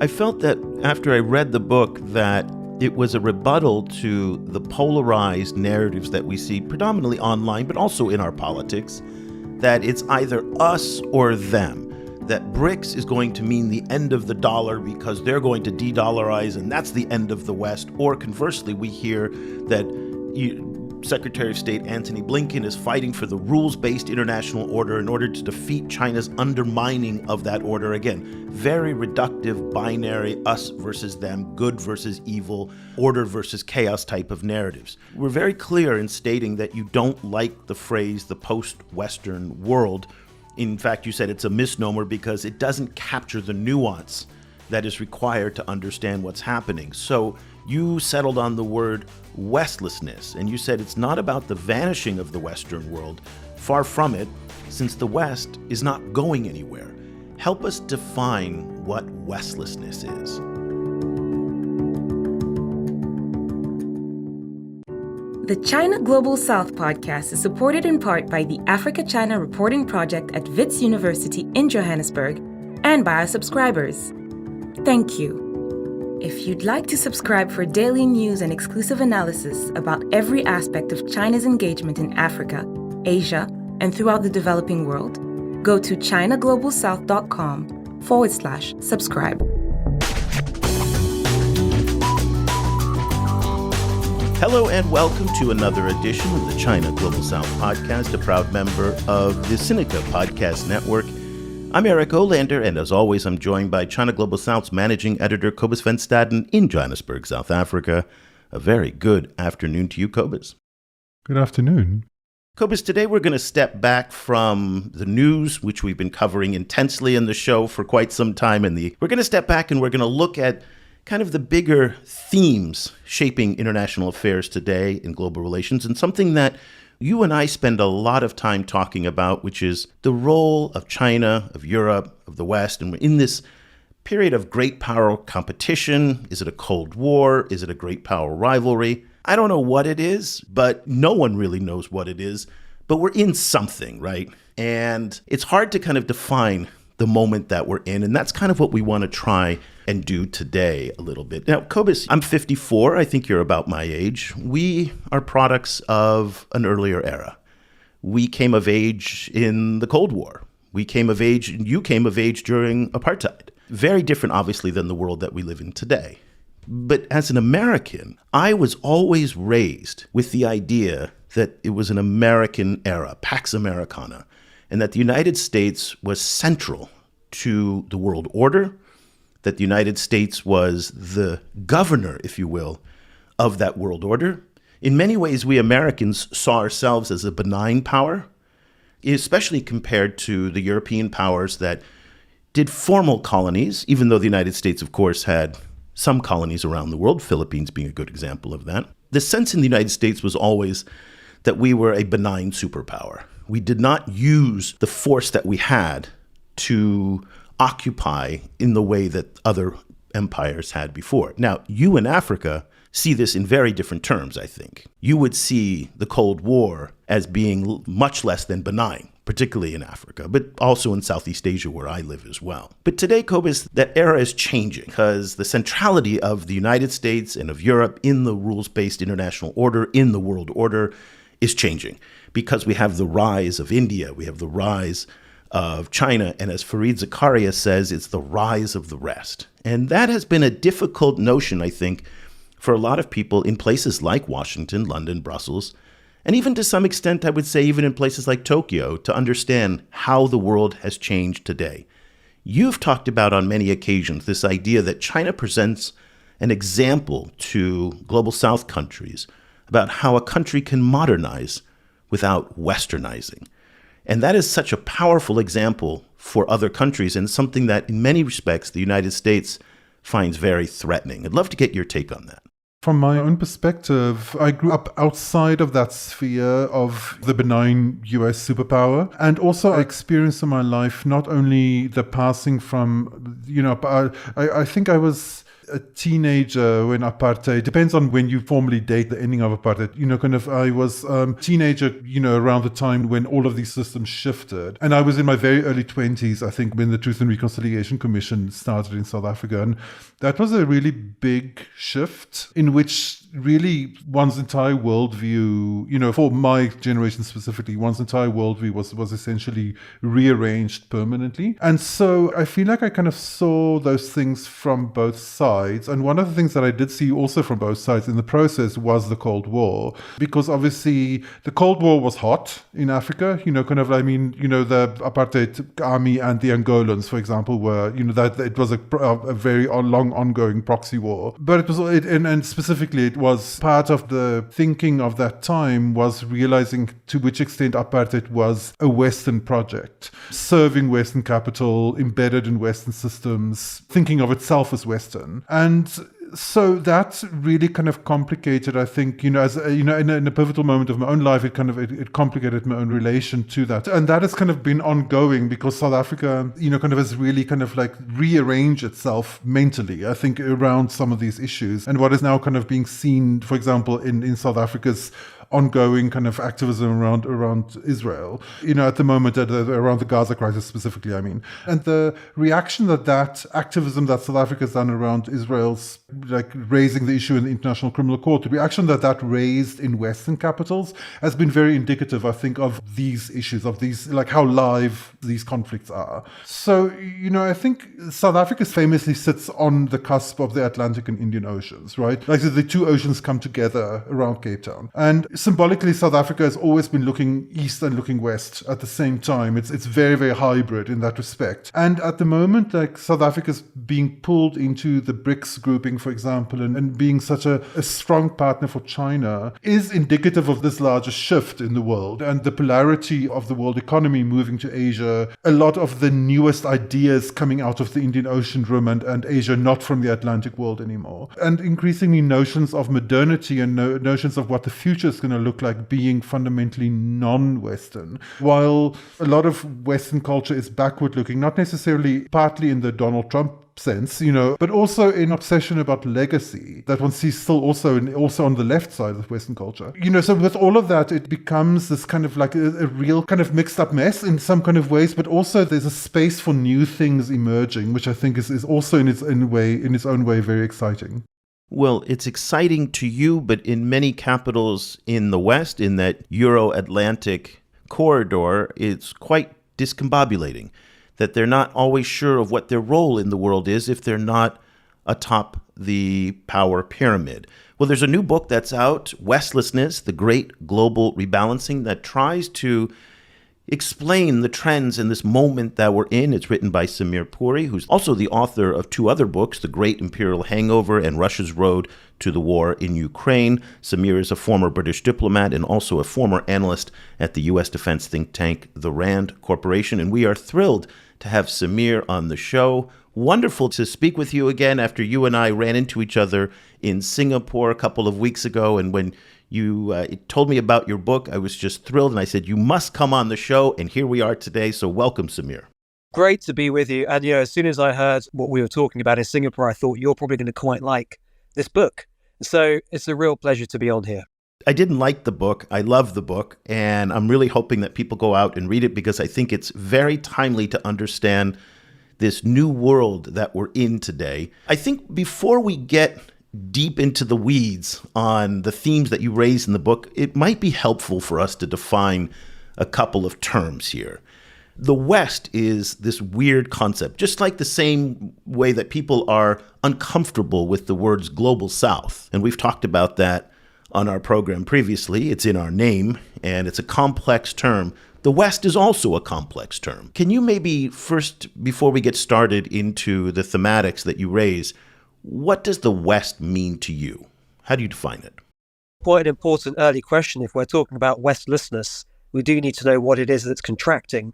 I felt that after I read the book that it was a rebuttal to the polarized narratives that we see predominantly online, but also in our politics, that it's either us or them, that BRICS is going to mean the end of the dollar because they're going to de-dollarize and that's the end of the West. Or conversely, we hear that Secretary of State Antony Blinken is fighting for the rules-based international order in order to defeat China's undermining of that order. Again, very reductive, binary, us versus them, good versus evil, order versus chaos type of narratives. We're very clear in stating that you don't like the phrase the post-Western world. In fact, you said it's a misnomer because it doesn't capture the nuance that is required to understand what's happening. So you settled on the word Westlessness, and you said it's not about the vanishing of the Western world. Far from it, since the West is not going anywhere. Help us define what Westlessness is. The China Global South podcast is supported in part by the Africa-China Reporting Project at Wits University in Johannesburg and by our subscribers. Thank you. If you'd like to subscribe for daily news and exclusive analysis about every aspect of China's engagement in Africa, Asia, and throughout the developing world, go to ChinaGlobalSouth.com/subscribe. Hello and welcome to another edition of the China Global South podcast, a proud member of the Sinica Podcast Network. I'm Eric Olander, and as always, I'm joined by China Global South's managing editor, Cobus van Staden, in Johannesburg, South Africa. A very good afternoon to you, Cobus. Good afternoon. Cobus, today we're going to step back from the news, which we've been covering intensely in the show for quite some time. We're going to step back and we're going to look at kind of the bigger themes shaping international affairs today in global relations, and something that you and I spend a lot of time talking about, which is the role of China, of Europe, of the West. And we're in this period of great power competition. Is it a Cold War? Is it a great power rivalry? I don't know what it is, but no one really knows what it is. But we're in something, right? And it's hard to kind of define the moment that we're in. And that's kind of what we want to try and do today a little bit. Now, Cobus, I'm 54. I think you're about my age. We are products of an earlier era. We came of age in the Cold War. You came of age during apartheid. Very different, obviously, than the world that we live in today. But as an American, I was always raised with the idea that it was an American era, Pax Americana, and that the United States was central to the world order, that the United States was the governor, if you will, of that world order. In many ways, we Americans saw ourselves as a benign power, especially compared to the European powers that did formal colonies, even though the United States, of course, had some colonies around the world, Philippines being a good example of that. The sense in the United States was always that we were a benign superpower. We did not use the force that we had to occupy in the way that other empires had before. Now, you in Africa see this in very different terms, I think. You would see the Cold War as being much less than benign, particularly in Africa, but also in Southeast Asia where I live as well. But today, Cobus, that era is changing because the centrality of the United States and of Europe in the rules-based international order, in the world order, is changing because we have the rise of India, we have the rise of China, and as Fareed Zakaria says, it's the rise of the rest. And that has been a difficult notion, I think, for a lot of people in places like Washington, London, Brussels, and even to some extent, I would say even in places like Tokyo, to understand how the world has changed today. You've talked about on many occasions this idea that China presents an example to global South countries about how a country can modernize without westernizing. And that is such a powerful example for other countries and something that in many respects the United States finds very threatening. I'd love to get your take on that. From my own perspective, I grew up outside of that sphere of the benign US superpower. And also I experienced in my life not only the passing from, I think I was a teenager when apartheid, depends on when you formally date the ending of apartheid, I was a teenager, around the time when all of these systems shifted. And I was in my very early 20s, I think, when the Truth and Reconciliation Commission started in South Africa. And that was a really big shift in which really one's entire worldview, for my generation specifically, one's entire worldview was essentially rearranged permanently. And so I feel like I kind of saw those things from both sides. And one of the things that I did see also from both sides in the process was the Cold War, because obviously the Cold War was hot in Africa, the apartheid army and the Angolans, for example, were, that it was a very long ongoing proxy war. But and specifically it was part of the thinking of that time was realizing to which extent apartheid was a Western project, serving Western capital, embedded in Western systems, thinking of itself as Western. And so that really kind of complicated, I think, in a pivotal moment of my own life, it complicated my own relation to that. And that has kind of been ongoing because South Africa, has really kind of like rearranged itself mentally, I think, around some of these issues. And what is now kind of being seen, for example, in South Africa's ongoing kind of activism around Israel, at the moment, around the Gaza crisis specifically, I mean. And the reaction that activism that South Africa has done around Israel's, like, raising the issue in the International Criminal Court, the reaction that raised in Western capitals has been very indicative, I think, of these issues, of these, like, how live these conflicts are. So, I think South Africa famously sits on the cusp of the Atlantic and Indian Oceans, right? Like, the two oceans come together around Cape Town. And symbolically, South Africa has always been looking east and looking west at the same time. It's very, very hybrid in that respect. And at the moment, like, South Africa's being pulled into the BRICS grouping, for example, and being such a strong partner for China is indicative of this larger shift in the world and the polarity of the world economy moving to Asia. A lot of the newest ideas coming out of the Indian Ocean rim and Asia, not from the Atlantic world anymore. And increasingly notions of modernity and notions of what the future is going to look like being fundamentally non-Western, while a lot of Western culture is backward-looking, not necessarily partly in the Donald Trump sense, but also in obsession about legacy that one sees still also on the left side of Western culture. So with all of that, it becomes this kind of like a real kind of mixed up mess in some kind of ways, but also there's a space for new things emerging, which I think is also in its own way very exciting. Well, it's exciting to you, but in many capitals in the West, in that Euro-Atlantic corridor, it's quite discombobulating, that they're not always sure of what their role in the world is if they're not atop the power pyramid. Well, there's a new book that's out, Westlessness, The Great Global Rebalancing, that tries to explain the trends in this moment that we're in. It's written by Samir Puri, who's also the author of two other books, The Great Imperial Hangover and Russia's Road to the War in Ukraine. Samir is a former British diplomat and also a former analyst at the U.S. defense think tank, the Rand Corporation. And we are thrilled to have Samir on the show. Wonderful to speak with you again after you and I ran into each other in Singapore a couple of weeks ago. And when you told me about your book, I was just thrilled. And I said, you must come on the show. And here we are today. So welcome, Samir. Great to be with you. And, as soon as I heard what we were talking about in Singapore, I thought you're probably going to quite like this book. So it's a real pleasure to be on here. I didn't like the book. I love the book. And I'm really hoping that people go out and read it because I think it's very timely to understand this new world that we're in today. I think before we get deep into the weeds on the themes that you raise in the book, it might be helpful for us to define a couple of terms here. The West is this weird concept, just like the same way that people are uncomfortable with the words global South. And we've talked about that on our program previously. It's in our name, and it's a complex term. The West is also a complex term. Can you maybe first, before we get started into the thematics that you raise, what does the West mean to you? How do you define it? Quite an important early question. If we're talking about Westlessness, we do need to know what it is that's contracting.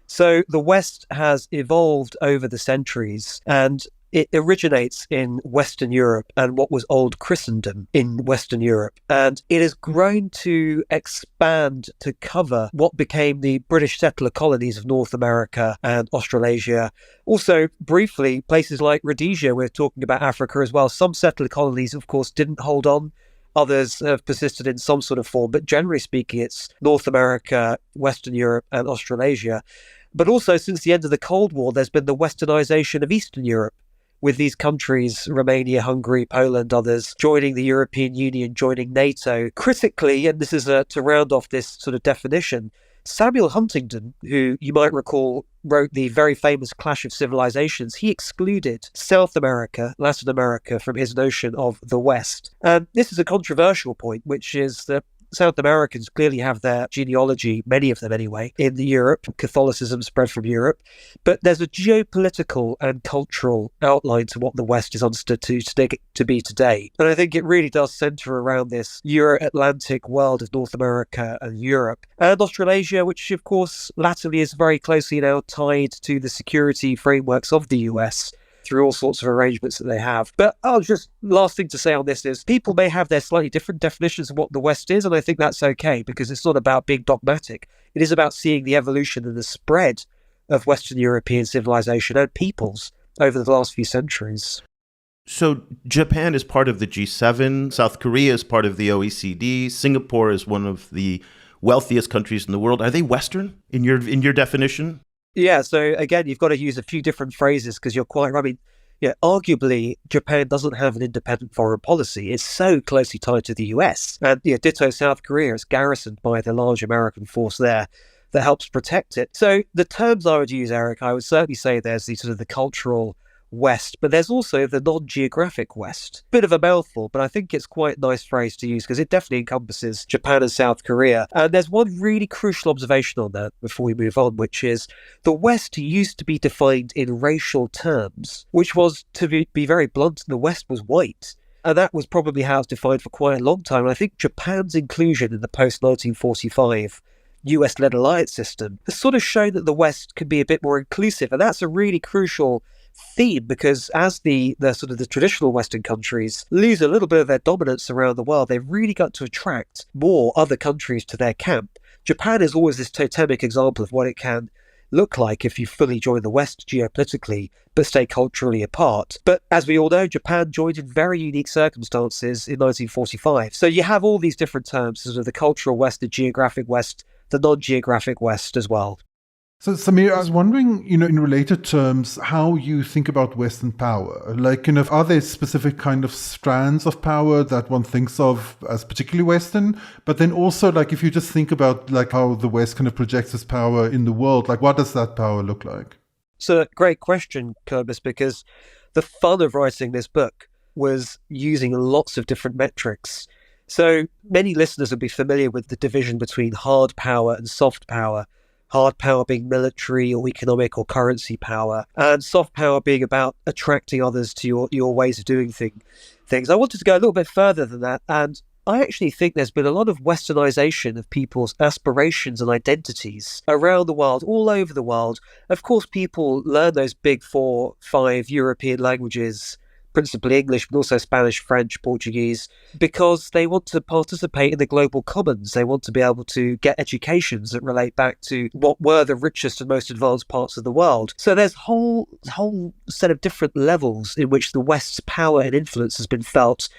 So the West has evolved over the centuries, and It originates in Western Europe and what was old Christendom in Western Europe. And it has grown to expand to cover what became the British settler colonies of North America and Australasia. Also, briefly, places like Rhodesia, we're talking about Africa as well. Some settler colonies, of course, didn't hold on. Others have persisted in some sort of form. But generally speaking, it's North America, Western Europe and Australasia. But also, since the end of the Cold War, there's been the westernization of Eastern Europe, with these countries, Romania, Hungary, Poland, others, joining the European Union, joining NATO. Critically, and this is to round off this sort of definition, Samuel Huntington, who you might recall wrote the very famous Clash of Civilizations, he excluded South America, Latin America, from his notion of the West. And this is a controversial point, which is that South Americans clearly have their genealogy, many of them anyway, in Europe. Catholicism spread from Europe. But there's a geopolitical and cultural outline to what the West is understood to be today. And I think it really does centre around this Euro-Atlantic world of North America and Europe. And Australasia, which of course latterly is very closely now tied to the security frameworks of the US, through all sorts of arrangements that they have. But last thing to say on this is people may have their slightly different definitions of what the West is, and I think that's okay, because it's not about being dogmatic. It is about seeing the evolution and the spread of Western European civilization and peoples over the last few centuries. So Japan is part of the G7, South Korea is part of the OECD, Singapore is one of the wealthiest countries in the world. Are they Western in your definition? Yeah, so again, you've got to use a few different phrases because you're quite right. I mean, arguably, Japan doesn't have an independent foreign policy. It's so closely tied to the US. And ditto South Korea is garrisoned by the large American force there that helps protect it. So the terms I would use, Eric, I would certainly say there's the sort of the cultural West, but there's also the non-geographic West. Bit of a mouthful, but I think it's quite a nice phrase to use because it definitely encompasses Japan and South Korea. And there's one really crucial observation on that before we move on, which is the West used to be defined in racial terms, which was, to be very blunt, the West was white. And that was probably how it's defined for quite a long time. And I think Japan's inclusion in the post-1945 US-led alliance system has sort of shown that the West can be a bit more inclusive. And that's a really crucial theme because as the sort of the traditional Western countries lose a little bit of their dominance around the world, they've really got to attract more other countries to their camp. Japan is always this totemic example of what it can look like if you fully join the West geopolitically, but stay culturally apart. But as we all know, Japan joined in very unique circumstances in 1945. So you have all these different terms, sort of the cultural West, the geographic West, the non-geographic West as well. So, Samir, I was wondering, in related terms, how you think about Western power. Like, are there specific kind of strands of power that one thinks of as particularly Western? But then also, like, if you just think about, like, how the West kind of projects its power in the world, like, what does that power look like? So, great question, Cobus, because the fun of writing this book was using lots of different metrics. So, many listeners will be familiar with the division between hard power and soft power. Hard power being military or economic or currency power, and soft power being about attracting others to your ways of doing things. I wanted to go a little bit further than that, and I actually think there's been a lot of westernization of people's aspirations and identities around the world, all over the world. Of course, people learn those big 4, 5 European languages, principally English, but also Spanish, French, Portuguese, because they want to participate in the global commons. They want to be able to get educations that relate back to what were the richest and most advanced parts of the world. So there's whole set of different levels in which the West's power and influence has been felt.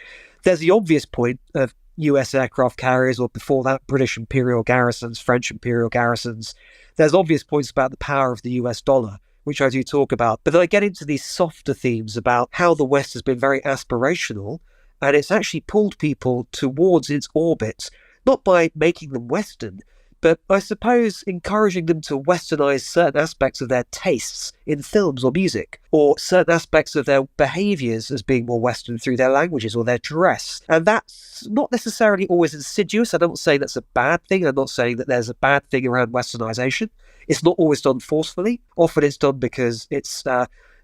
There's the obvious point of US aircraft carriers, or before that, British imperial garrisons, French imperial garrisons. There's obvious points about the power of the US dollar, which I do talk about. But then I get into these softer themes about how the West has been very aspirational, and it's actually pulled people towards its orbit, not by making them Western, but I suppose encouraging them to westernize certain aspects of their tastes in films or music, or certain aspects of their behaviors as being more Western through their languages or their dress. And that's not necessarily always insidious. I don't say that's a bad thing. I'm not saying that there's a bad thing around westernization. It's not always done forcefully. Often it's done because it's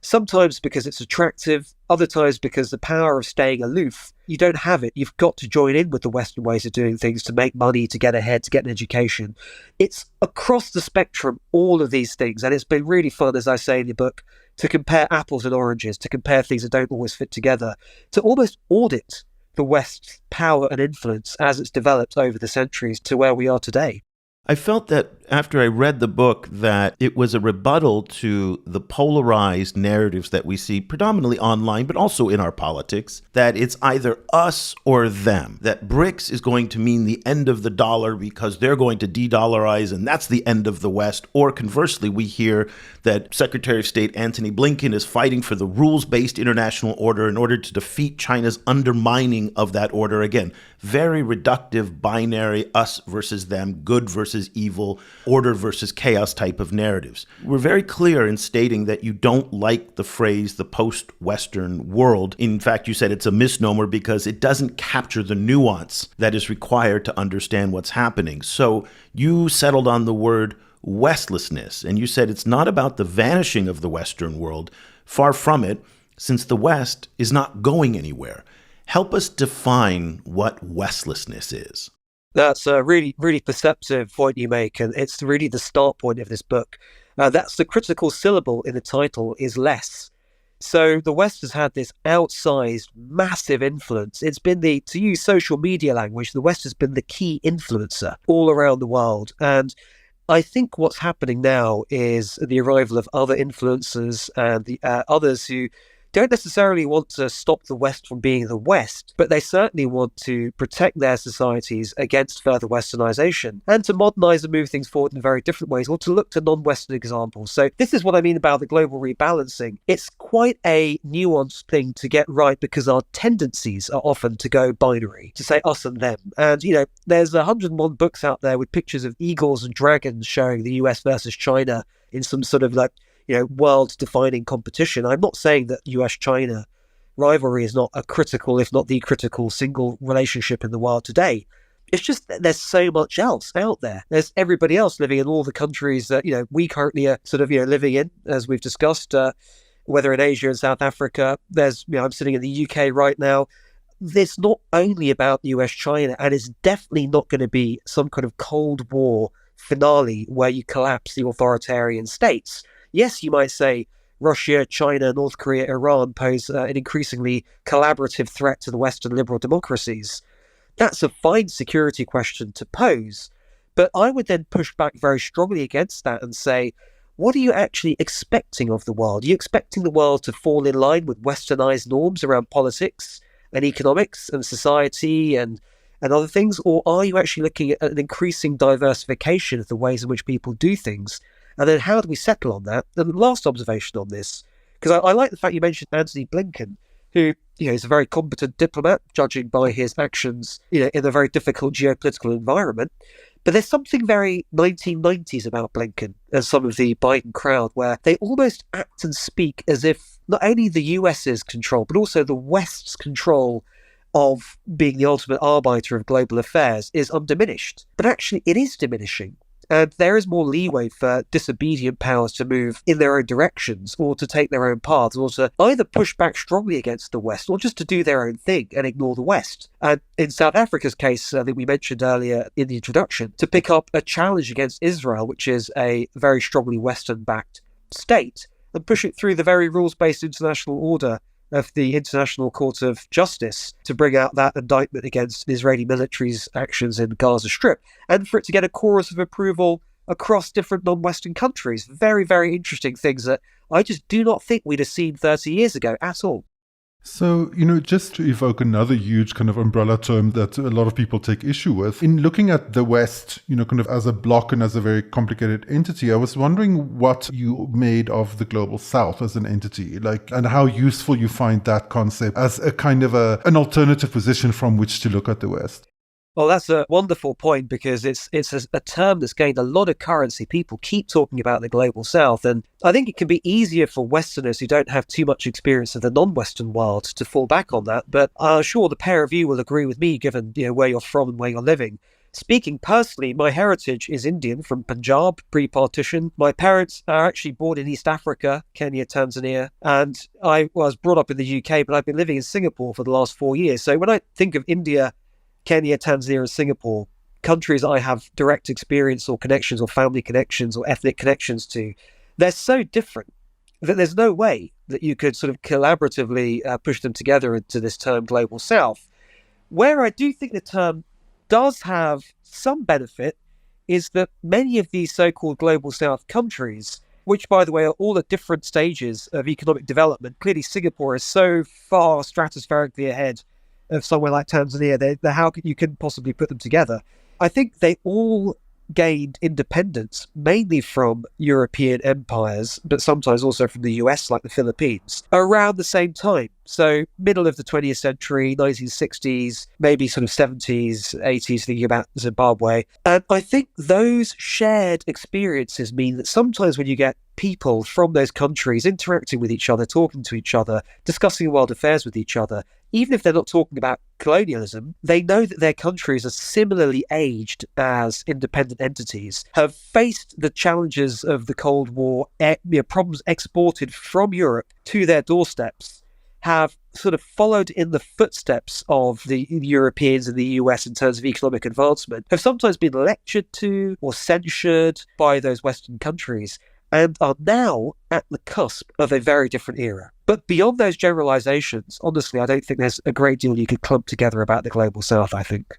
sometimes because it's attractive, other times because the power of staying aloof, you don't have it. You've got to join in with the Western ways of doing things to make money, to get ahead, to get an education. It's across the spectrum, all of these things. And it's been really fun, as I say in the book, to compare apples and oranges, to compare things that don't always fit together, to almost audit the West's power and influence as it's developed over the centuries to where we are today. I felt that after I read the book that it was a rebuttal to the polarized narratives that we see predominantly online, but also in our politics, that it's either us or them, that BRICS is going to mean the end of the dollar because they're going to de-dollarize and that's the end of the West. Or conversely, we hear that Secretary of State Antony Blinken is fighting for the rules-based international order in order to defeat China's undermining of that order. Again, very reductive, binary, us versus them, good versus evil, order versus chaos type of narratives. We're very clear in stating that you don't like the phrase the post-Western world. In fact, you said it's a misnomer because it doesn't capture the nuance that is required to understand what's happening. So you settled on the word Westlessness, and you said it's not about the vanishing of the Western world. Far from it, since the West is not going anywhere. Help us define what Westlessness is. That's a really, really perceptive point you make, and it's really the start point of this book. That's the critical syllable in the title is less. So the West has had this outsized, massive influence. It's been to use social media language, the West has been the key influencer all around the world. And I think what's happening now is the arrival of other influencers and the others who don't necessarily want to stop the West from being the West, but they certainly want to protect their societies against further westernization and to modernize and move things forward in very different ways, or to look to non-Western examples. So this is what I mean about the global rebalancing. It's quite a nuanced thing to get right because our tendencies are often to go binary, to say us and them. And, there's 101 books out there with pictures of eagles and dragons showing the US versus China in some sort of world-defining competition. I'm not saying that US-China rivalry is not a critical, if not the critical, single relationship in the world today. It's just that there's so much else out there. There's everybody else living in all the countries that, we currently are sort of, living in, as we've discussed, whether in Asia and South Africa. There's, I'm sitting in the UK right now. It's not only about US-China, and it's definitely not going to be some kind of Cold War finale where you collapse the authoritarian states. Yes, you might say Russia, China, North Korea, Iran pose an increasingly collaborative threat to the Western liberal democracies. That's a fine security question to pose, but I would then push back very strongly against that and say, what are you actually expecting of the world? Are you expecting the world to fall in line with westernized norms around politics and economics and society and other things? Or are you actually looking at an increasing diversification of the ways in which people do things? And then how do we settle on that? And the last observation on this, because I like the fact you mentioned Antony Blinken, who is a very competent diplomat, judging by his actions in a very difficult geopolitical environment. But there's something very 1990s about Blinken and some of the Biden crowd, where they almost act and speak as if not only the US's control, but also the West's control of being the ultimate arbiter of global affairs is undiminished. But actually, it is diminishing. And there is more leeway for disobedient powers to move in their own directions or to take their own paths or to either push back strongly against the West or just to do their own thing and ignore the West. And in South Africa's case, I think we mentioned earlier in the introduction, to pick up a challenge against Israel, which is a very strongly Western-backed state, and push it through the very rules-based international order of the International Court of Justice to bring out that indictment against the Israeli military's actions in Gaza Strip, and for it to get a chorus of approval across different non-Western countries. Very, very interesting things that I just do not think we'd have seen 30 years ago at all. So, just to evoke another huge kind of umbrella term that a lot of people take issue with, in looking at the West, kind of as a block and as a very complicated entity, I was wondering what you made of the global South as an entity, and how useful you find that concept as a kind of an alternative position from which to look at the West. Well, that's a wonderful point because it's a term that's gained a lot of currency. People keep talking about the global South, and I think it can be easier for Westerners who don't have too much experience of the non-Western world to fall back on that. But I'm sure the pair of you will agree with me, given where you're from and where you're living. Speaking personally, my heritage is Indian from Punjab, pre-partition. My parents are actually born in East Africa, Kenya, Tanzania, and I was brought up in the UK, but I've been living in Singapore for the last 4 years. So when I think of India, Kenya, Tanzania, and Singapore, countries I have direct experience or connections or family connections or ethnic connections to, they're so different. that there's no way that you could sort of collaboratively push them together into this term global south. Where I do think the term does have some benefit is that many of these so-called global south countries, which, by the way, are all at different stages of economic development. Clearly, Singapore is so far stratospherically ahead of somewhere like Tanzania. How you can possibly put them together? I think they all gained independence mainly from European empires, but sometimes also from the US, like the Philippines, around the same time. So middle of the 20th century, 1960s, maybe sort of 70s, 80s, thinking about Zimbabwe. And I think those shared experiences mean that sometimes when you get people from those countries interacting with each other, talking to each other, discussing world affairs with each other, even if they're not talking about colonialism, they know that their countries are similarly aged as independent entities, have faced the challenges of the Cold War, problems exported from Europe to their doorsteps, have sort of followed in the footsteps of the Europeans and the US in terms of economic advancement, have sometimes been lectured to or censured by those Western countries, and are now at the cusp of a very different era. But beyond those generalizations, honestly, I don't think there's a great deal you could clump together about the global south, I think.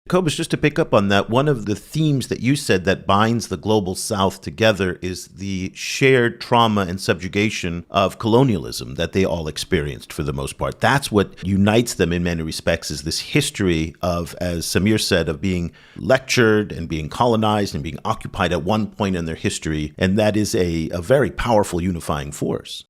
Cobus, just to pick up on that, one of the themes that you said that binds the global south together is the shared trauma and subjugation of colonialism that they all experienced for the most part. That's what unites them in many respects, is this history of, as Samir said, of being lectured and being colonized and being occupied at one point in their history. And that is a very powerful unifying force.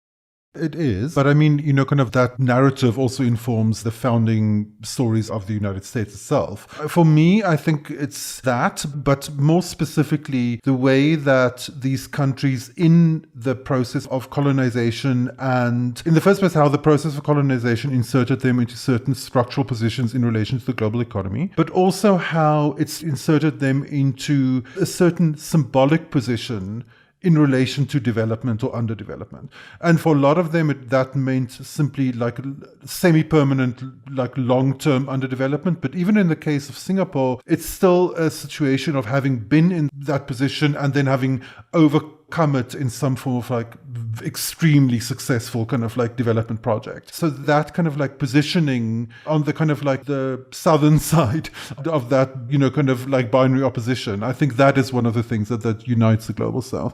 It is. But I mean, kind of that narrative also informs the founding stories of the United States itself. For me, I think it's that, but more specifically, the way that these countries in the process of colonization, and in the first place, how the process of colonization inserted them into certain structural positions in relation to the global economy, but also how it's inserted them into a certain symbolic position in relation to development or underdevelopment. And for a lot of them, that meant simply like semi-permanent, like long-term underdevelopment. But even in the case of Singapore, it's still a situation of having been in that position and then having overcome it in some form of like extremely successful kind of like development project. So that kind of like positioning on the kind of like the southern side of that, kind of like binary opposition, I think that is one of the things that unites the global south.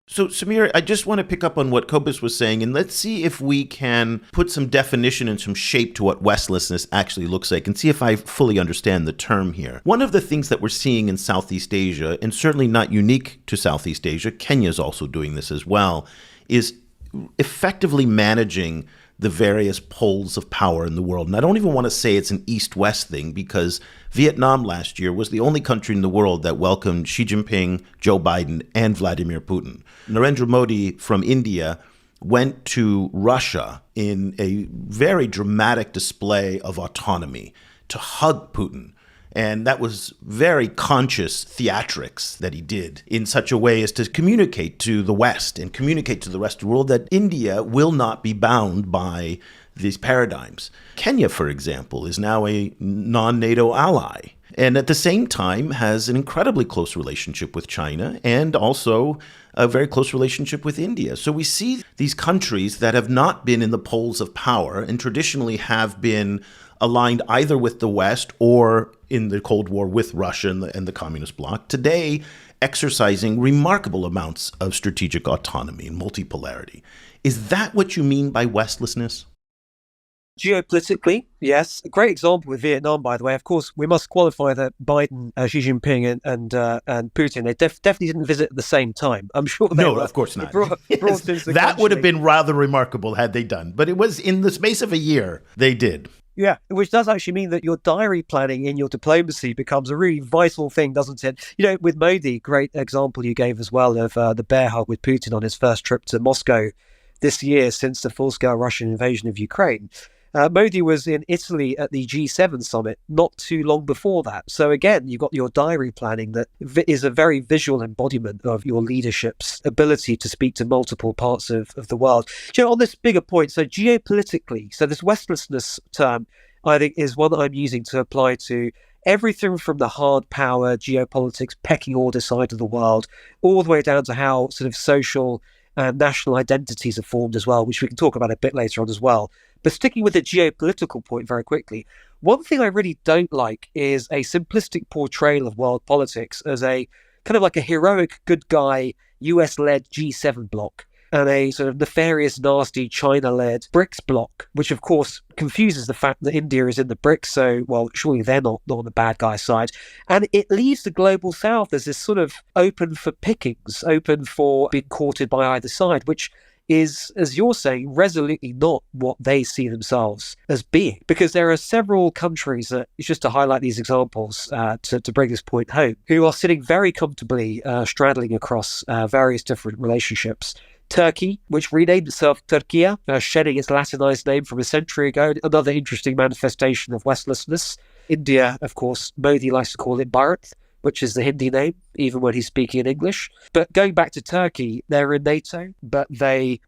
So, Samir, I just want to pick up on what Cobus was saying, and let's see if we can put some definition and some shape to what Westlessness actually looks like, and see if I fully understand the term here. One of the things that we're seeing in Southeast Asia, and certainly not unique to Southeast Asia, Kenya's also doing this as well, is effectively managing the various poles of power in the world. And I don't even want to say it's an East-West thing, because Vietnam last year was the only country in the world that welcomed Xi Jinping, Joe Biden, and Vladimir Putin. Narendra Modi from India went to Russia in a very dramatic display of autonomy to hug Putin. And that was very conscious theatrics that he did in such a way as to communicate to the West and communicate to the rest of the world that India will not be bound by these paradigms. Kenya, for example, is now a non-NATO ally, and at the same time has an incredibly close relationship with China and also a very close relationship with India. So we see these countries that have not been in the poles of power and traditionally have been aligned either with the West or in the Cold War with Russia and the communist bloc, today exercising remarkable amounts of strategic autonomy and multipolarity. Is that what you mean by Westlessness? Geopolitically, yes. A great example with Vietnam, by the way. Of course, we must qualify that Biden, Xi Jinping, and Putin, they definitely didn't visit at the same time. I'm sure they No, were, of course not. Brought into that would have been rather remarkable had they done. But it was in the space of a year they did. Yeah, which does actually mean that your diary planning in your diplomacy becomes a really vital thing, doesn't it? With Modi, great example you gave as well of the bear hug with Putin on his first trip to Moscow this year since the full-scale Russian invasion of Ukraine. Modi was in Italy at the G7 summit not too long before that. So again, you've got your diary planning that is a very visual embodiment of your leadership's ability to speak to multiple parts of the world. On this bigger point, so geopolitically, so this Westlessness term, I think, is one that I'm using to apply to everything from the hard power, geopolitics, pecking order side of the world, all the way down to how sort of social national identities are formed as well, which we can talk about a bit later on as well. But sticking with the geopolitical point very quickly, one thing I really don't like is a simplistic portrayal of world politics as a kind of like a heroic good guy US-led G7 bloc and a sort of nefarious, nasty China-led BRICS bloc, which of course confuses the fact that India is in the BRICS, so, well, surely they're not on the bad guy side. And it leaves the global south as this sort of open for pickings, open for being courted by either side, which is, as you're saying, resolutely not what they see themselves as being. Because there are several countries, that, just to highlight these examples, to bring this point home, who are sitting very comfortably straddling across various different relationships. Turkey, which renamed itself Turkiya, shedding its Latinized name from a century ago, another interesting manifestation of Westlessness. India, of course, Modi likes to call it Bharat, which is the Hindi name, even when he's speaking in English. But going back to Turkey, they're in NATO, but Erdogan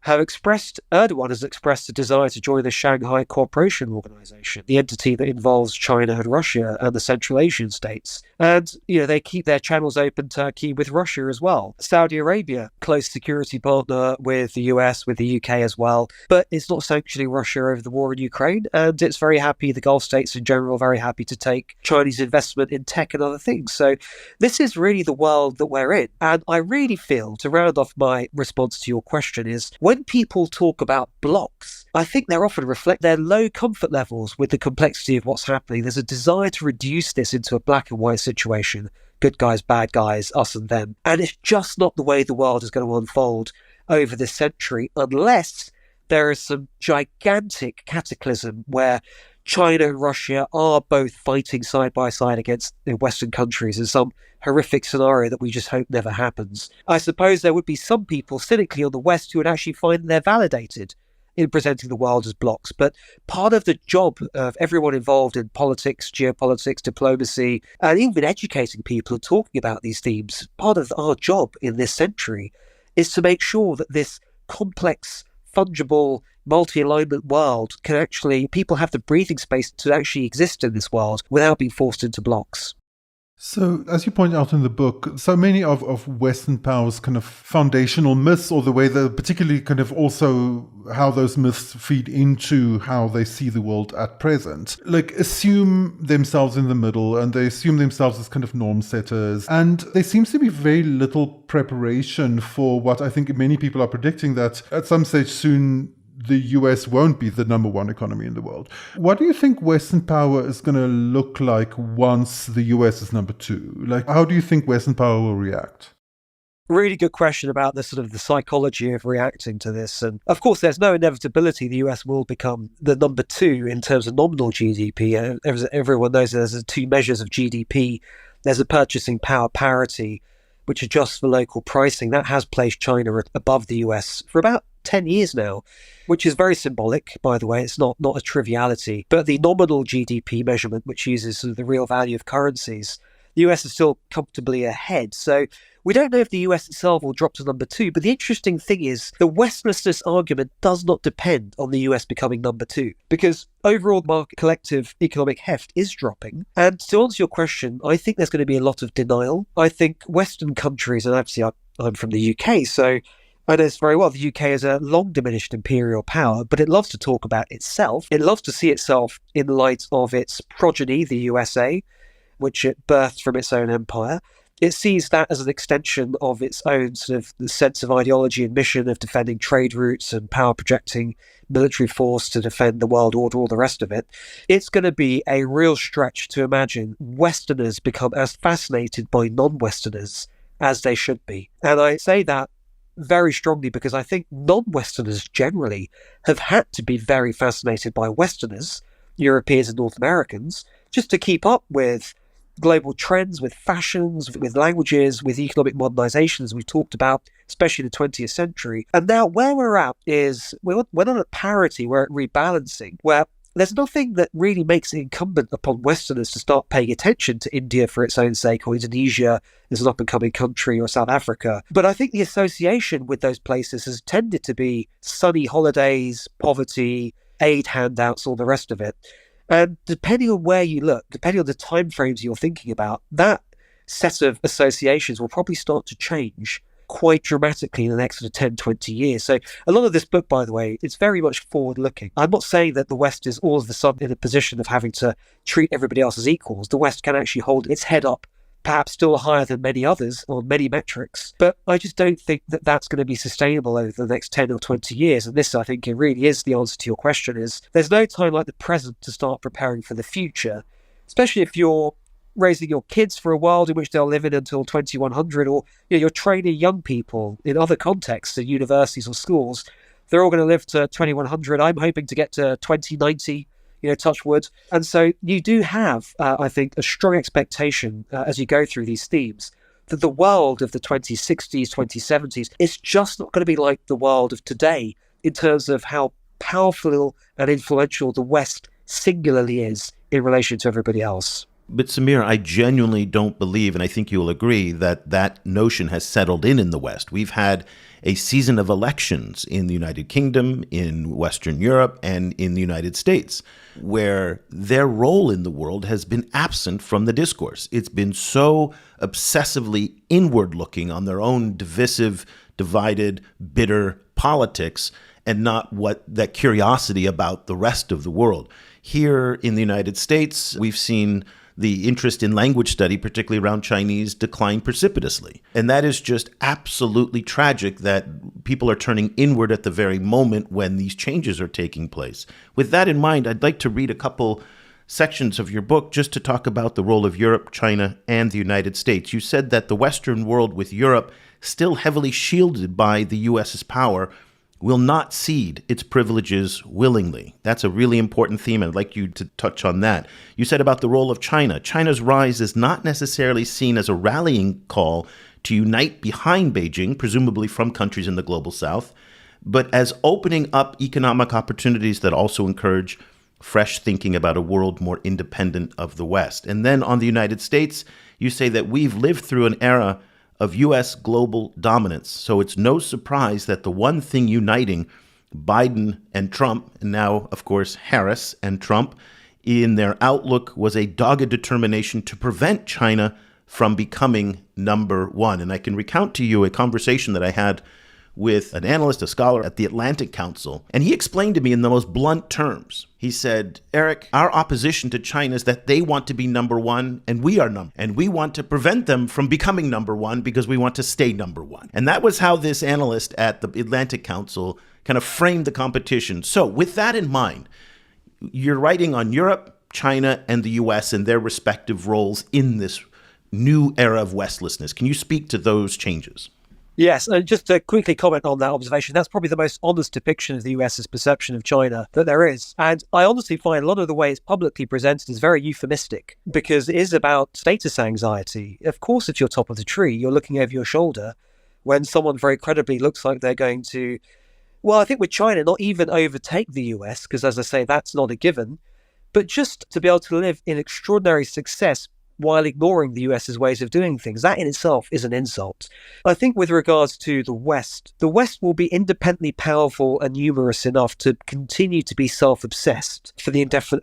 has expressed a desire to join the Shanghai Cooperation Organization, the entity that involves China and Russia and the Central Asian states. And, they keep their channels open, Turkey, with Russia as well. Saudi Arabia, close security partner with the US, with the UK as well, but it's not sanctioning Russia over the war in Ukraine, and it's very happy, the Gulf states in general, very happy to take Chinese investment in tech and other things. So this is really the world that we're in. And I really feel, to round off my response to your question, is when people talk about blocks, I think they often reflect their low comfort levels with the complexity of what's happening. There's a desire to reduce this into a black and white situation. Good guys, bad guys, us and them. And it's just not the way the world is going to unfold over this century unless there is some gigantic cataclysm where China and Russia are both fighting side by side against the Western countries in some horrific scenario that we just hope never happens. I suppose there would be some people cynically on the West who would actually find they're validated in presenting the world as blocks. But part of the job of everyone involved in politics, geopolitics, diplomacy, and even educating people and talking about these themes, part of our job in this century is to make sure that this complex, fungible, multi-alignment world people have the breathing space to actually exist in this world without being forced into blocks. So, as you point out in the book, so many of Western powers' kind of foundational myths, or the way that particularly kind of also how those myths feed into how they see the world at present, assume themselves in the middle, and they assume themselves as kind of norm setters. And there seems to be very little preparation for what I think many people are predicting, that at some stage soon, the US won't be the number one economy in the world. What do you think Western power is going to look like once the US is number two? How do you think Western power will react? Really good question about the sort of the psychology of reacting to this. And of course, there's no inevitability the US will become the number two in terms of nominal GDP. As everyone knows, there's two measures of GDP. There's a purchasing power parity, which adjusts for local pricing. That has placed China above the US for about 10 years now, which is very symbolic, by the way. It's not a triviality. But the nominal GDP measurement, which uses sort of the real value of currencies, the US is still comfortably ahead. So we don't know if the US itself will drop to number two. But the interesting thing is the Westlessness argument does not depend on the US becoming number two, because overall market collective economic heft is dropping. And to answer your question, I think there's going to be a lot of denial. I think Western countries, and obviously I'm from the UK, so I know very well the UK is a long diminished imperial power, but it loves to talk about itself. It loves to see itself in light of its progeny, the USA, which it birthed from its own empire. It sees that as an extension of its own sort of sense of ideology and mission of defending trade routes and power projecting military force to defend the world order, all the rest of it. It's going to be a real stretch to imagine Westerners become as fascinated by non-Westerners as they should be. And I say that very strongly because I think non-Westerners generally have had to be very fascinated by Westerners, Europeans and North Americans, just to keep up with global trends, with fashions, with languages, with economic modernization, as we talked about, especially in the 20th century. And now where we're at is we're not at parity, we're at rebalancing, where there's nothing that really makes it incumbent upon Westerners to start paying attention to India for its own sake, or Indonesia as an up-and-coming country, or South Africa. But I think the association with those places has tended to be sunny holidays, poverty, aid handouts, all the rest of it. And depending on where you look, depending on the time frames you're thinking about, that set of associations will probably start to change quite dramatically in the next sort of 10, 20 years. So a lot of this book, by the way, it's very much forward-looking. I'm not saying that the West is all of a sudden in a position of having to treat everybody else as equals. The West can actually hold its head up, perhaps still higher than many others on many metrics. But I just don't think that that's going to be sustainable over the next 10 or 20 years. And this, I think, it really is the answer to your question, is there's no time like the present to start preparing for the future, especially if you're raising your kids for a world in which they'll live in until 2100, or you're training young people in other contexts, in universities or schools. They're all going to live to 2100. I'm hoping to get to 2090, touch wood. And so you do have, I think, a strong expectation as you go through these themes that the world of the 2060s, 2070s is just not going to be like the world of today in terms of how powerful and influential the West singularly is in relation to everybody else. But Samir, I genuinely don't believe, and I think you'll agree, that that notion has settled in the West. We've had a season of elections in the United Kingdom, in Western Europe, and in the United States, where their role in the world has been absent from the discourse. It's been so obsessively inward-looking on their own divisive, divided, bitter politics, and not that curiosity about the rest of the world. Here in the United States, we've seen the interest in language study, particularly around Chinese, decline precipitously. And that is just absolutely tragic that people are turning inward at the very moment when these changes are taking place. With that in mind, I'd like to read a couple sections of your book just to talk about the role of Europe, China, and the United States. You said that the Western world, with Europe still heavily shielded by the U.S.'s power, will not cede its privileges willingly. That's a really important theme. I'd like you to touch on that. You said about the role of China. China's rise is not necessarily seen as a rallying call to unite behind Beijing, presumably from countries in the global south, but as opening up economic opportunities that also encourage fresh thinking about a world more independent of the West. And then on the United States, you say that we've lived through an era of U.S. global dominance. So it's no surprise that the one thing uniting Biden and Trump, and now, of course, Harris and Trump, in their outlook was a dogged determination to prevent China from becoming number one. And I can recount to you a conversation that I had with an analyst, a scholar at the Atlantic Council, and he explained to me in the most blunt terms. He said, Eric, our opposition to China is that they want to be number one and we are and we want to prevent them from becoming number one because we want to stay number one. And that was how this analyst at the Atlantic Council kind of framed the competition. So with that in mind, you're writing on Europe, China, and the US and their respective roles in this new era of Westlessness. Can you speak to those changes? Yes, and just to quickly comment on that observation, that's probably the most honest depiction of the US's perception of China that there is. And I honestly find a lot of the way it's publicly presented is very euphemistic because it is about status anxiety. Of course, if you're top of the tree, you're looking over your shoulder when someone very credibly looks like they're going to, well, I think with China, not even overtake the US, because as I say, that's not a given, but just to be able to live in extraordinary success while ignoring the US's ways of doing things. That in itself is an insult. I think with regards to the West will be independently powerful and numerous enough to continue to be self-obsessed for the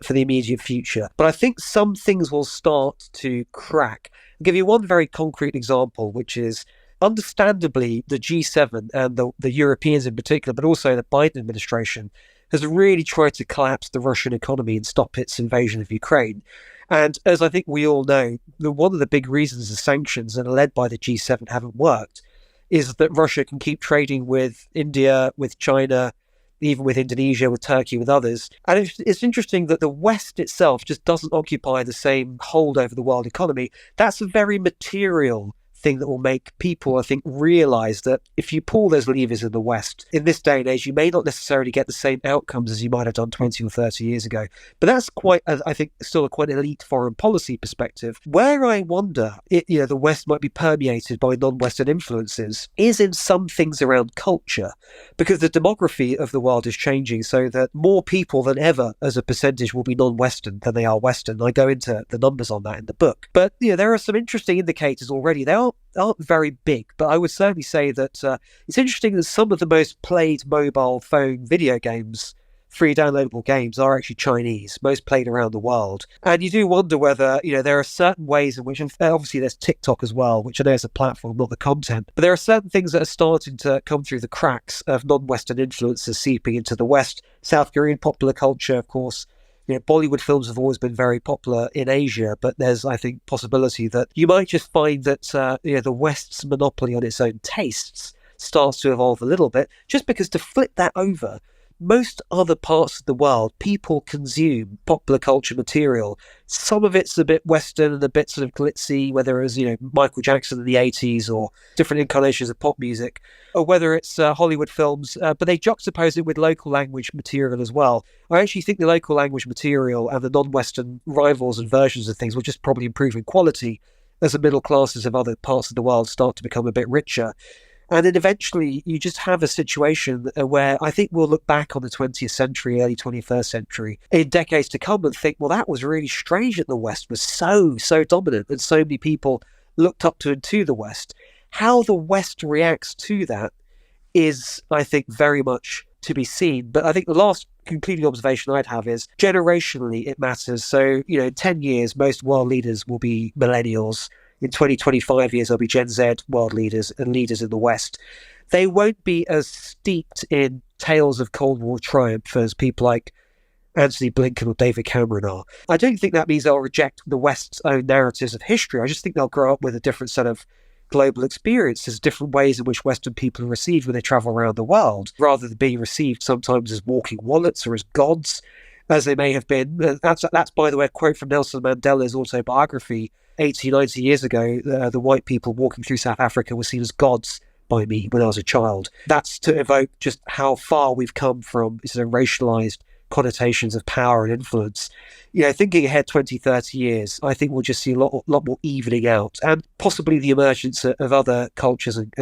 immediate future. But I think some things will start to crack. I'll give you one very concrete example, which is understandably the G7 and the Europeans in particular, but also the Biden administration, has really tried to collapse the Russian economy and stop its invasion of Ukraine. And as I think we all know, one of the big reasons the sanctions that are led by the G7 haven't worked is that Russia can keep trading with India, with China, even with Indonesia, with Turkey, with others. And it's interesting that the West itself just doesn't occupy the same hold over the world economy. That's a very material thing that will make people, I think, realize that if you pull those levers in the West, in this day and age, you may not necessarily get the same outcomes as you might have done 20 or 30 years ago. But that's quite, I think, still a quite elite foreign policy perspective. Where I wonder, the West might be permeated by non-Western influences is in some things around culture, because the demography of the world is changing so that more people than ever as a percentage will be non-Western than they are Western. I go into the numbers on that in the book. But there are some interesting indicators already. They aren't very big, but I would certainly say that it's interesting that some of the most played mobile phone video games free downloadable games are actually Chinese, most played around the world. And you do wonder whether, there are certain ways in which, and obviously there's TikTok as well, which I know is a platform, not the content, but there are certain things that are starting to come through the cracks of non-Western influences seeping into the West. South Korean popular culture, of course. Bollywood films have always been very popular in Asia, but there's, I think, possibility that you might just find that, the West's monopoly on its own tastes starts to evolve a little bit, just because to flip that over, most other parts of the world, people consume popular culture material. Some of it's a bit Western and a bit sort of glitzy, whether it's, Michael Jackson in the 80s or different incarnations of pop music, or whether it's Hollywood films, but they juxtapose it with local language material as well. I actually think the local language material and the non-Western rivals and versions of things will just probably improve in quality as the middle classes of other parts of the world start to become a bit richer. And then eventually you just have a situation where I think we'll look back on the 20th century, early 21st century, in decades to come and think, well, that was really strange that the West was so dominant and so many people looked up to and to the West. How the West reacts to that is, I think, very much to be seen. But I think the last concluding observation I'd have is generationally it matters. So, in 10 years, most world leaders will be millennials. In 20, 25 years, there'll be Gen Z world leaders and leaders in the West. They won't be as steeped in tales of Cold War triumph as people like Antony Blinken or David Cameron are. I don't think that means they'll reject the West's own narratives of history. I just think they'll grow up with a different set of global experiences, different ways in which Western people are received when they travel around the world, rather than being received sometimes as walking wallets or as gods, as they may have been. That's by the way, a quote from Nelson Mandela's autobiography. 80, 90 years ago, the white people walking through South Africa were seen as gods by me when I was a child. That's to evoke just how far we've come from sort of racialized connotations of power and influence. Thinking ahead 20, 30 years, I think we'll just see a lot more evening out, and possibly the emergence of other cultures and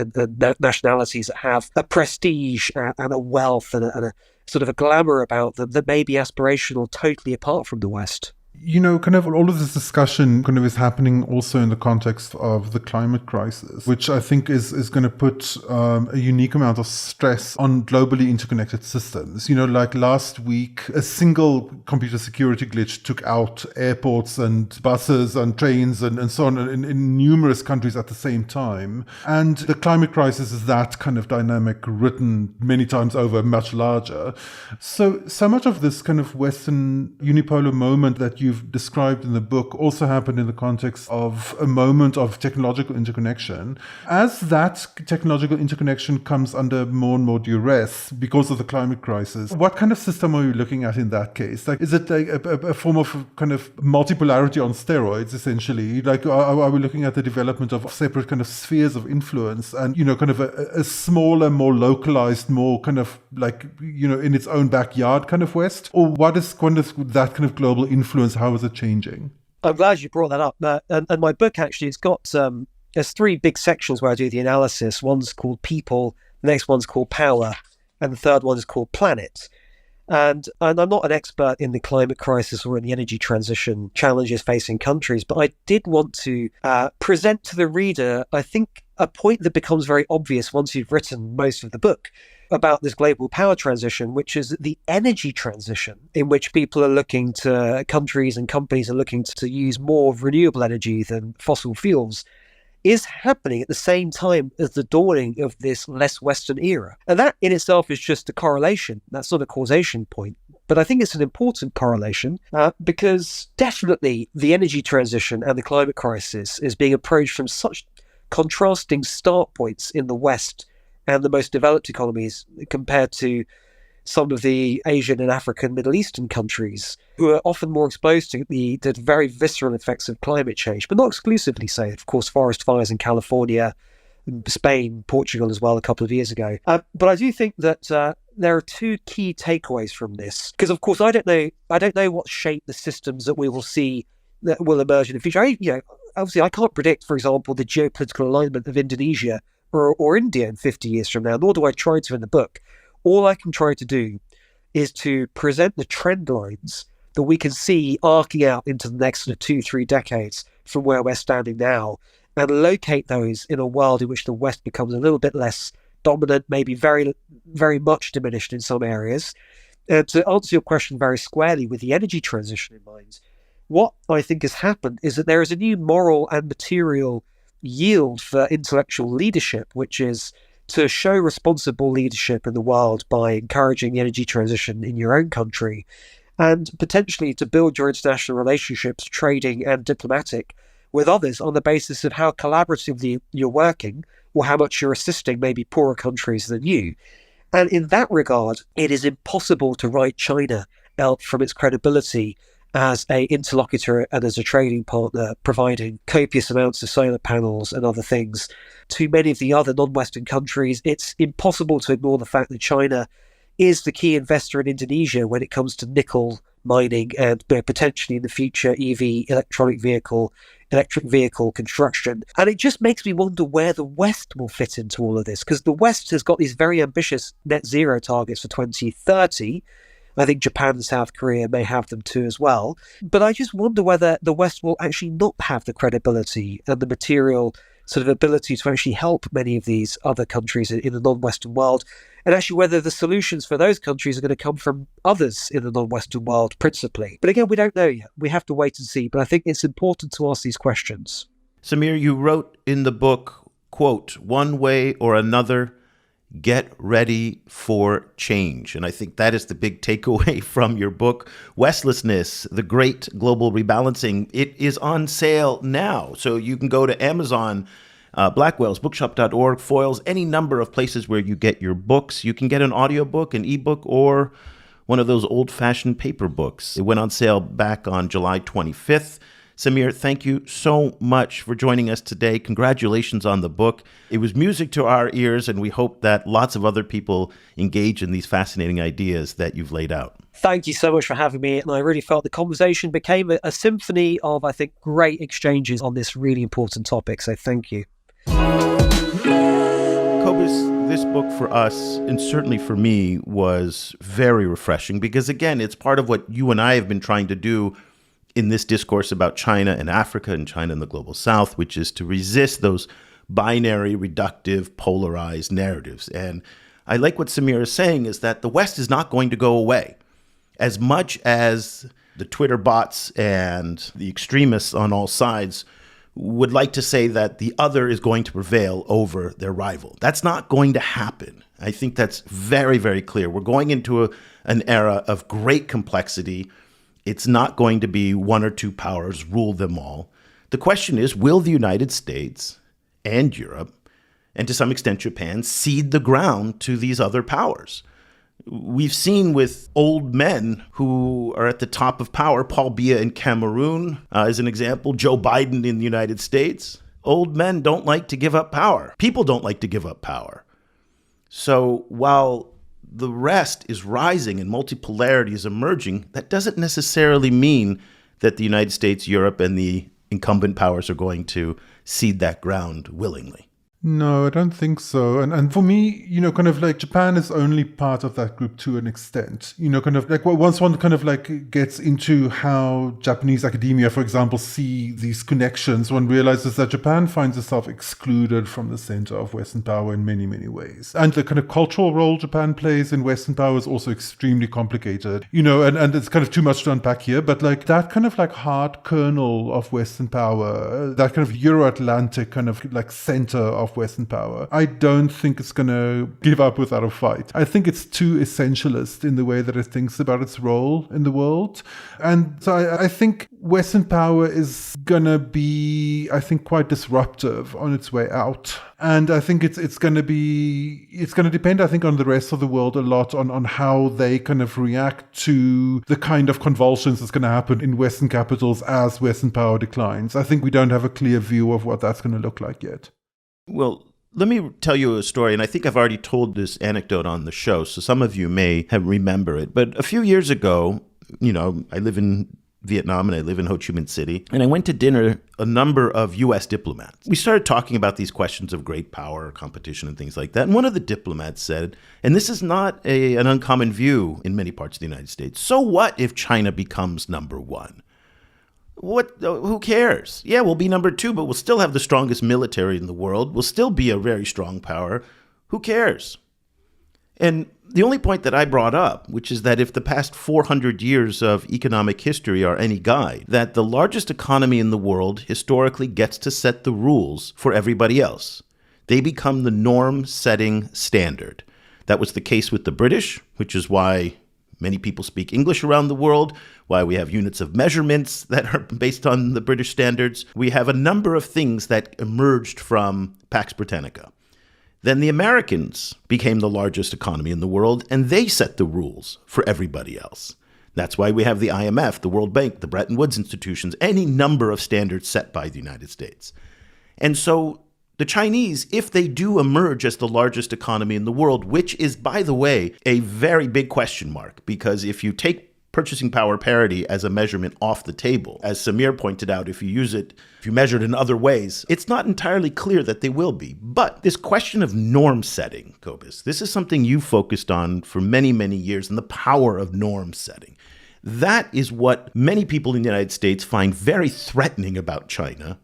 nationalities that have a prestige and a wealth and a sort of a glamour about them that may be aspirational totally apart from the West. Kind of all of this discussion kind of is happening also in the context of the climate crisis, which I think is going to put a unique amount of stress on globally interconnected systems. Like last week, a single computer security glitch took out airports and buses and trains and so on in numerous countries at the same time. And the climate crisis is that kind of dynamic written many times over, much larger. So much of this kind of Western unipolar moment that you've described in the book also happened in the context of a moment of technological interconnection. As that technological interconnection comes under more and more duress because of the climate crisis, what kind of system are you looking at in that case? Like, is it like a form of kind of multipolarity on steroids, essentially? Like, are we looking at the development of separate kind of spheres of influence and, kind of a smaller, more localized, more kind of like, in its own backyard kind of West? Or what is kind of that kind of global influence? How is it changing? I'm glad you brought that up. And my book, actually, it's got, there's three big sections where I do the analysis. One's called People, the next one's called Power, and the third one is called Planet. And I'm not an expert in the climate crisis or in the energy transition challenges facing countries, but I did want to present to the reader, I think, a point that becomes very obvious once you've written most of the book about this global power transition, which is the energy transition, in which people are looking to, countries and companies are looking to use more renewable energy than fossil fuels, is happening at the same time as the dawning of this less Western era. And that in itself is just a correlation. That's not a causation point. But I think it's an important correlation because definitely the energy transition and the climate crisis is being approached from such contrasting start points in the West and the most developed economies compared to some of the Asian and African Middle Eastern countries who are often more exposed to the very visceral effects of climate change, but not exclusively so. Of course, forest fires in California, Spain, Portugal as well a couple of years ago. But I do think that there are two key takeaways from this, because of course I don't know what shape the systems that we will see that will emerge in the future. Obviously I can't predict, for example, the geopolitical alignment of Indonesia or India in 50 years from now, nor do I try to in the book. All I can try to do is to present the trend lines that we can see arcing out into the next sort of 2-3 decades from where we're standing now, and locate those in a world in which the West becomes a little bit less dominant, maybe very, very much diminished in some areas, To answer your question very squarely with the energy transition in mind, what I think has happened is that there is a new moral and material yield for intellectual leadership, which is to show responsible leadership in the world by encouraging the energy transition in your own country, and potentially to build your international relationships, trading and diplomatic, with others on the basis of how collaboratively you're working or how much you're assisting maybe poorer countries than you. And in that regard, it is impossible to write China out from its credibility as an interlocutor and as a trading partner, providing copious amounts of solar panels and other things to many of the other non-Western countries. It's impossible to ignore the fact that China is the key investor in Indonesia when it comes to nickel mining and potentially in the future EV, electric vehicle construction. And it just makes me wonder where the West will fit into all of this, because the West has got these very ambitious net zero targets for 2030. I think Japan and South Korea may have them too as well. But I just wonder whether the West will actually not have the credibility and the material sort of ability to actually help many of these other countries in the non-Western world, and actually whether the solutions for those countries are going to come from others in the non-Western world principally. But again, we don't know yet. We have to wait and see. But I think it's important to ask these questions. Samir, you wrote in the book, quote, "One way or another, get ready for change." And I think that is the big takeaway from your book, Westlessness, The Great Global Rebalancing. It is on sale now. So you can go to Amazon, Blackwell's, bookshop.org, Foils, any number of places where you get your books. You can get an audiobook, an ebook, or one of those old-fashioned paper books. It went on sale back on July 25th. Samir, thank you so much for joining us today. Congratulations on the book. It was music to our ears, and we hope that lots of other people engage in these fascinating ideas that you've laid out. Thank you so much for having me. And I really felt the conversation became a symphony of, I think, great exchanges on this really important topic. So thank you. Cobus, this book for us, and certainly for me, was very refreshing because, again, it's part of what you and I have been trying to do in this discourse about China and Africa and China and the global South, which is to resist those binary, reductive, polarized narratives. And I like what Samir is saying is that the West is not going to go away. As much as the Twitter bots and the extremists on all sides would like to say that the other is going to prevail over their rival, that's not going to happen. I think that's very, very clear. We're going into an era of great complexity. It's not going to be one or two powers rule them all. The question is, will the United States and Europe, and to some extent Japan, cede the ground to these other powers? We've seen with old men who are at the top of power, Paul Biya in Cameroon is an example, Joe Biden in the United States. Old men don't like to give up power. People don't like to give up power. So while the rest is rising and multipolarity is emerging, that doesn't necessarily mean that the United States, Europe, and the incumbent powers are going to cede that ground willingly. No, I don't think so. And for me, kind of like Japan is only part of that group to an extent. Kind of like once one kind of like gets into how Japanese academia, for example, see these connections, one realizes that Japan finds itself excluded from the center of Western power in many, many ways. And the kind of cultural role Japan plays in Western power is also extremely complicated, and it's kind of too much to unpack here, but like that kind of like hard kernel of Western power, that kind of Euro-Atlantic kind of like center of Western power, I don't think it's going to give up without a fight. I think it's too essentialist in the way that it thinks about its role in the world. And so I think Western power is going to be, I think, quite disruptive on its way out. And I think it's going to depend, I think, on the rest of the world a lot on how they kind of react to the kind of convulsions that's going to happen in Western capitals as Western power declines. I think we don't have a clear view of what that's going to look like yet. Well, let me tell you a story, and I think I've already told this anecdote on the show, so some of you may remember it. But a few years ago, I live in Vietnam and I live in Ho Chi Minh City, and I went to dinner a number of U.S. diplomats. We started talking about these questions of great power, competition, and things like that. And one of the diplomats said, and this is not an uncommon view in many parts of the United States, so what if China becomes number one? Who cares? Yeah, we'll be number two, but we'll still have the strongest military in the world. We'll still be a very strong power. Who cares? And The only point that I brought up, which is that if the past 400 years of economic history are any guide, that the largest economy in the world historically gets to set the rules for everybody else. They become the norm-setting standard. That was the case with the British, which is why many people speak English around the world, why we have units of measurements that are based on the British standards. We have a number of things that emerged from Pax Britannica. Then the Americans became the largest economy in the world, and they set the rules for everybody else. That's why we have the IMF, the World Bank, the Bretton Woods institutions, any number of standards set by the United States. And so the Chinese, if they do emerge as the largest economy in the world, which is, by the way, a very big question mark, because if you take purchasing power parity as a measurement off the table, as Samir pointed out, if you measure it in other ways, it's not entirely clear that they will be. But this question of norm setting, Cobus, this is something you focused on for many, many years, and the power of norm setting. That is what many people in the United States find very threatening about China,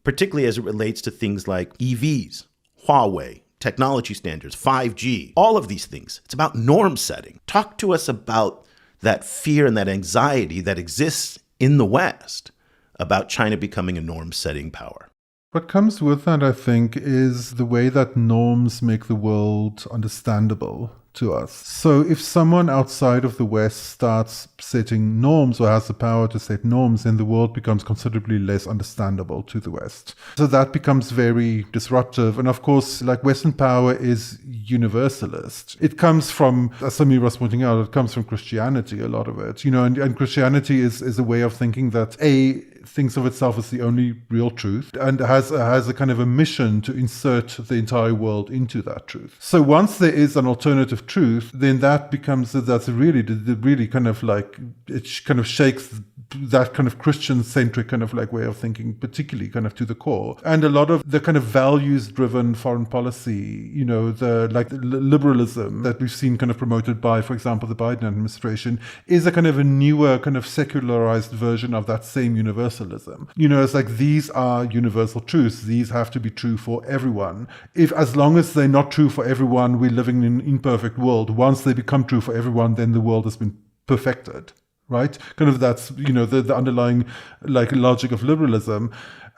particularly as it relates to things like EVs, Huawei, technology standards, 5G, all of these things. It's about norm setting. Talk to us about that fear and that anxiety that exists in the West about China becoming a norm-setting power. What comes with that, I think, is the way that norms make the world understandable to us. So if someone outside of the West starts setting norms or has the power to set norms, then the world becomes considerably less understandable to the West. So that becomes very disruptive. And of course, like Western power is universalist. It comes from, as Samir was pointing out, it comes from Christianity, a lot of it. And Christianity is a way of thinking that thinks of itself as the only real truth and has a kind of a mission to insert the entire world into that truth. So once there is an alternative truth, then that's really kind of like, it kind of shakes that kind of Christian-centric kind of like way of thinking, particularly kind of to the core. And a lot of the kind of values-driven foreign policy, the liberalism that we've seen kind of promoted by, for example, the Biden administration, is a kind of a newer kind of secularized version of that same universalism. It's like, these are universal truths. These have to be true for everyone. As long as they're not true for everyone, we're living in an imperfect world. Once they become true for everyone, then the world has been perfected. Right? Kind of that's, the underlying like logic of liberalism.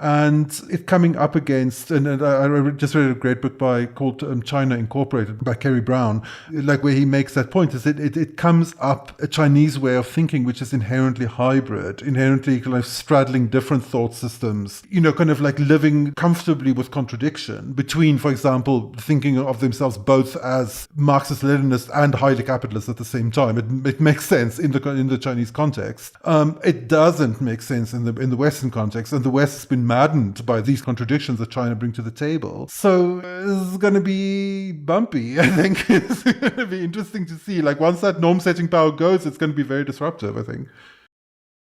And it coming up against, and I just read a great book called China Incorporated by Kerry Brown, like where he makes that point, is it comes up a Chinese way of thinking which is inherently hybrid, inherently kind of straddling different thought systems, kind of like living comfortably with contradiction between, for example, thinking of themselves both as Marxist-Leninist and highly capitalist at the same time. It makes sense in the Chinese context. It doesn't make sense in the Western context, and the West has been maddened by these contradictions that China bring to the table. So it's going to be bumpy. I think it's going to be interesting to see. Like once that norm-setting power goes, it's going to be very disruptive, I think.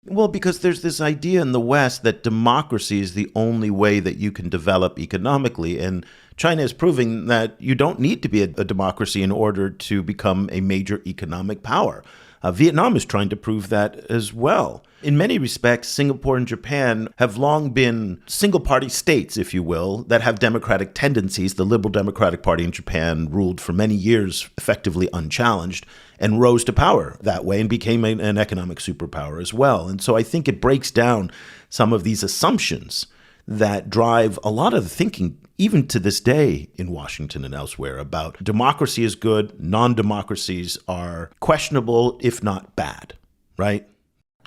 Well, because there's this idea in the West that democracy is the only way that you can develop economically. And China is proving that you don't need to be a democracy in order to become a major economic power. Vietnam is trying to prove that as well. In many respects, Singapore and Japan have long been single-party states, if you will, that have democratic tendencies. The Liberal Democratic Party in Japan ruled for many years effectively unchallenged and rose to power that way and became an economic superpower as well. And so I think it breaks down some of these assumptions that drive a lot of the thinking, even to this day in Washington and elsewhere, about democracy is good, non-democracies are questionable, if not bad, right?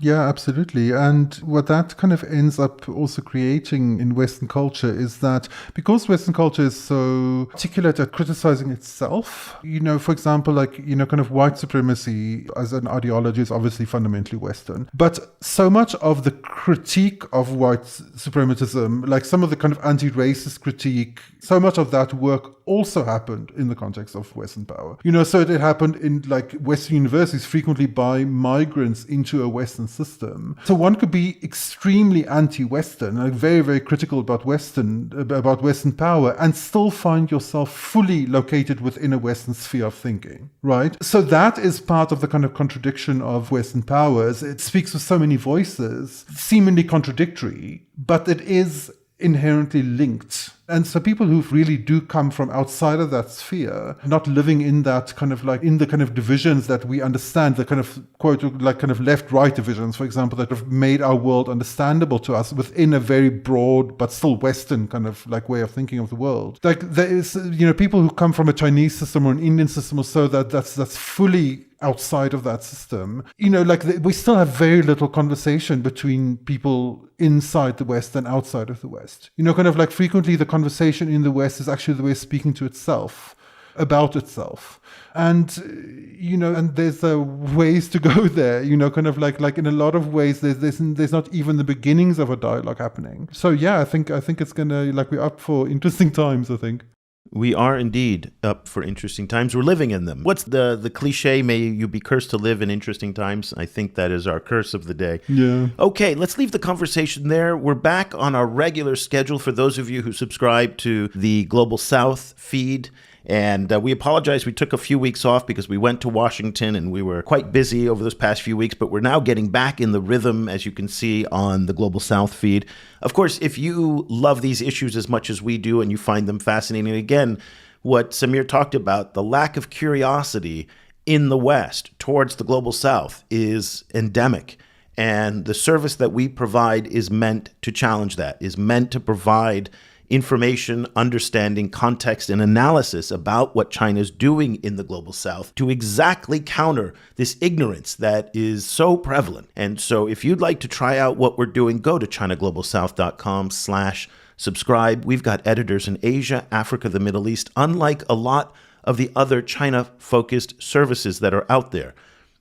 Yeah, absolutely. And what that kind of ends up also creating in Western culture is that because Western culture is so articulate at criticizing itself, for example, kind of white supremacy as an ideology is obviously fundamentally Western. But so much of the critique of white supremacism, like some of the kind of anti-racist critique, so much of that work also happened in the context of Western power. So it happened in like Western universities frequently by migrants into a Western system. So one could be extremely anti-Western, like very, very critical about Western power, and still find yourself fully located within a Western sphere of thinking, right? So that is part of the kind of contradiction of Western powers. It speaks with so many voices, seemingly contradictory, but it is inherently linked And so people who really do come from outside of that sphere, not living in that kind of like in the kind of divisions that we understand, the kind of quote, like kind of left-right divisions, for example, that have made our world understandable to us within a very broad but still Western kind of like way of thinking of the world. Like there is, people who come from a Chinese system or an Indian system or so that's fully outside of that system, we still have very little conversation between people inside the West and outside of the West. Kind of like frequently the conversation in the West is actually the way of speaking to itself, about itself. And, and there's ways to go there, kind of like in a lot of ways, there's not even the beginnings of a dialogue happening. So yeah, I think it's gonna, we're up for interesting times, I think. We are indeed up for interesting times. We're living in them. What's the cliche, may you be cursed to live in interesting times? I think that is our curse of the day. Yeah. Okay, let's leave the conversation there. We're back on our regular schedule for those of you who subscribe to the Global South feed. And we apologize. We took a few weeks off because we went to Washington and we were quite busy over those past few weeks, but we're now getting back in the rhythm, as you can see on the Global South feed. Of course, if you love these issues as much as we do and you find them fascinating, again, what Samir talked about, the lack of curiosity in the West towards the Global South is endemic. And the service that we provide is meant to challenge that, is meant to provide information, understanding, context, and analysis about what China's doing in the Global South to exactly counter this ignorance that is so prevalent. And so if you'd like to try out what we're doing, go to ChinaGlobalSouth.com/subscribe. We've got editors in Asia, Africa, the Middle East, unlike a lot of the other China-focused services that are out there,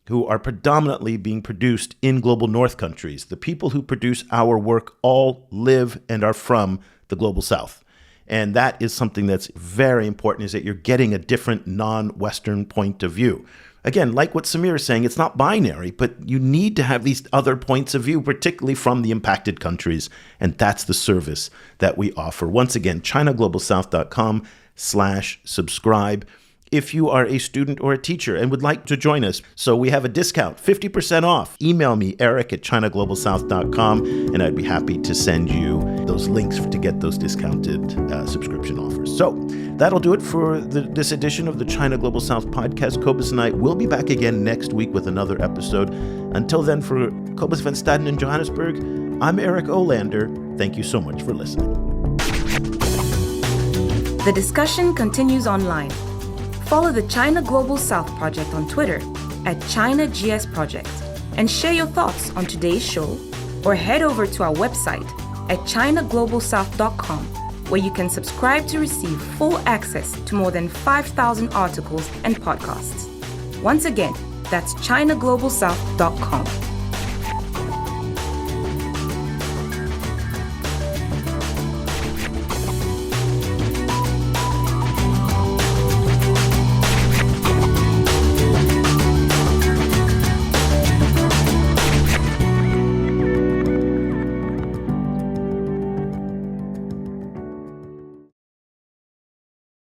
who are predominantly being produced in global North countries. The people who produce our work all live and are from the Global South. And that is something that's very important, is that you're getting a different non-Western point of view. Again, like what Samir is saying, it's not binary, but you need to have these other points of view, particularly from the impacted countries. And that's the service that we offer. Once again, ChinaGlobalSouth.com/subscribe. If you are a student or a teacher and would like to join us. So we have a discount, 50% off. Email me, eric@ChinaGlobalSouth.com, and I'd be happy to send you those links to get those discounted subscription offers. So that'll do it for this edition of the China Global South podcast. Cobus and I will be back again next week with another episode. Until then, for Cobus van Staden in Johannesburg, I'm Eric Olander. Thank you so much for listening. The discussion continues online. Follow the China Global South Project on Twitter @ChinaGSProject and share your thoughts on today's show, or head over to our website at ChinaGlobalSouth.com, where you can subscribe to receive full access to more than 5,000 articles and podcasts. Once again, that's ChinaGlobalSouth.com.